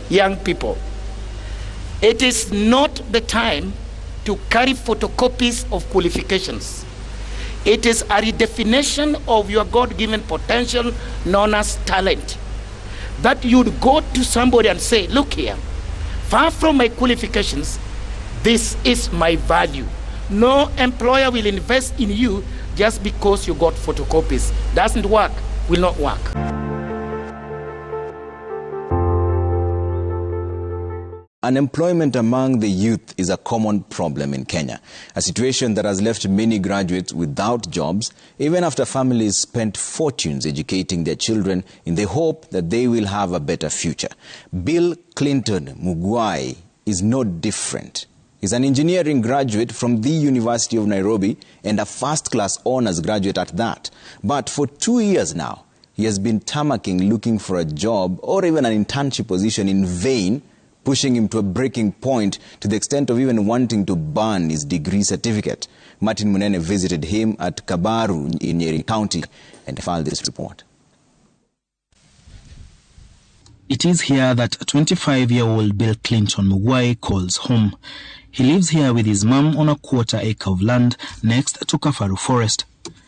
young people, it is not the time to carry photocopies of qualifications. It is a redefinition of your God-given potential known as talent. That you'd go to somebody and say, look here, far from my qualifications, this is my value. No employer will invest in you just because you got photocopies. Doesn't work, will not work. Unemployment among the youth is a common problem in Kenya, a situation that has left many graduates without jobs, even after families spent fortunes educating their children in the hope that they will have a better future. Bill Clinton Mugwai is no different. He's an engineering graduate from the University of Nairobi and a first-class honors graduate at that. But for 2 years now, he has been tamarking looking for a job or even an internship position in vain, pushing him to a breaking point to the extent of even wanting to burn his degree certificate. Martin Munene visited him at Kabaru in Nyeri County and filed this report. It is here that 25-year-old Bill Clinton Mugwai calls home. He lives here with his mum on a quarter-acre of land next to Kafaru Forest.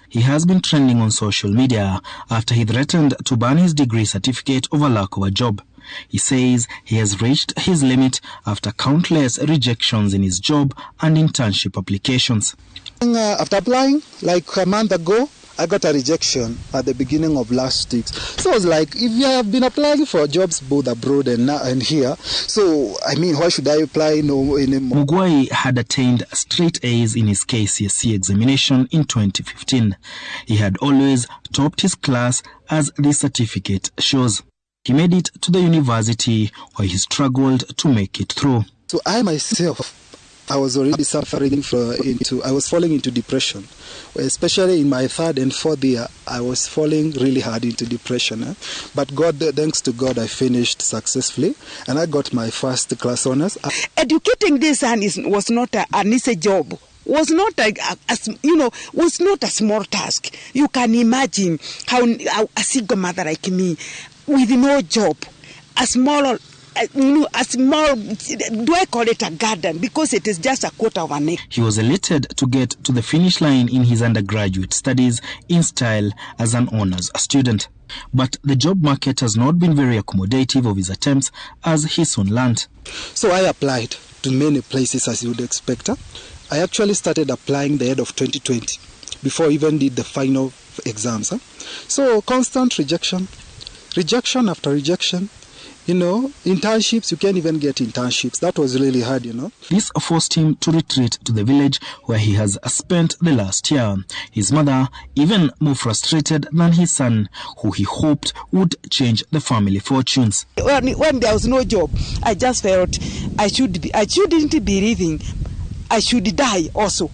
He has been trending on social media after he threatened to burn his degree certificate over lack of a job. He says he has reached his limit after countless rejections in his job and internship applications. After applying like a month ago, I got a rejection at the beginning of last week. So I was like, if you have been applying for jobs both abroad and here, so I mean, why should I apply no anymore? Mugwai had attained straight A's in his KCSE examination in 2015. He had always topped his class, as the certificate shows. He made it to the university where he struggled to make it through. So I myself, I was already suffering I was falling into depression. Especially in my third and fourth year, I was falling really hard into depression. But thanks to God, I finished successfully and I got my first class honors. Educating this son was not an easy job. Was not was not a small task. You can imagine how a single mother like me, with no job, a small, do I call it a garden? Because it is just a quarter of an acre. He was elated to get to the finish line in his undergraduate studies in style as an honors student. But the job market has not been very accommodative of his attempts, as he soon learned. So I applied to many places, as you would expect. I actually started applying the end of 2020, before I even did the final exams. So constant rejection after rejection. Internships, you can't even get internships. That was really hard, This forced him to retreat to the village where he has spent the last year. His mother, even more frustrated than his son, who he hoped would change the family fortunes. When there was no job, I just felt I shouldn't be living. I should die also.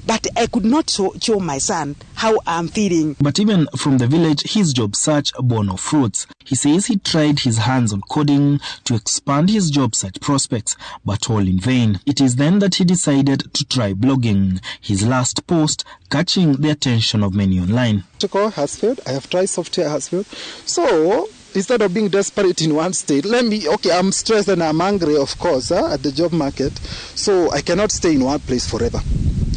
But I could not show my son how I'm feeling. But even from the village, his job search bore no fruits. He says he tried his hands on coding to expand his job search prospects, but all in vain. It is then that he decided to try blogging, his last post catching the attention of many online. Protocol has failed. I have tried software, has failed. So instead of being desperate in one state, I'm stressed and I'm angry, of course, at the job market. So I cannot stay in one place forever.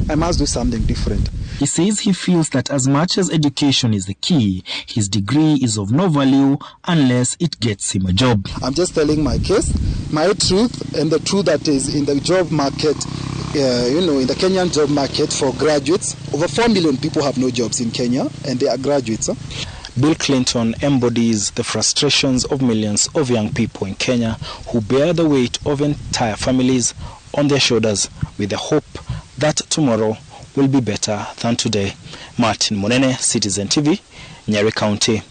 I must do something different. He says he feels that as much as education is the key, his degree is of no value unless it gets him a job. I'm just telling my case, my truth, and the truth that is in the job market, in the Kenyan job market for graduates. Over 4 million people have no jobs in Kenya, and they are graduates. Bill Clinton embodies the frustrations of millions of young people in Kenya who bear the weight of entire families on their shoulders with the hope that tomorrow will be better than today. Martin Munene, Citizen TV, Nyeri County.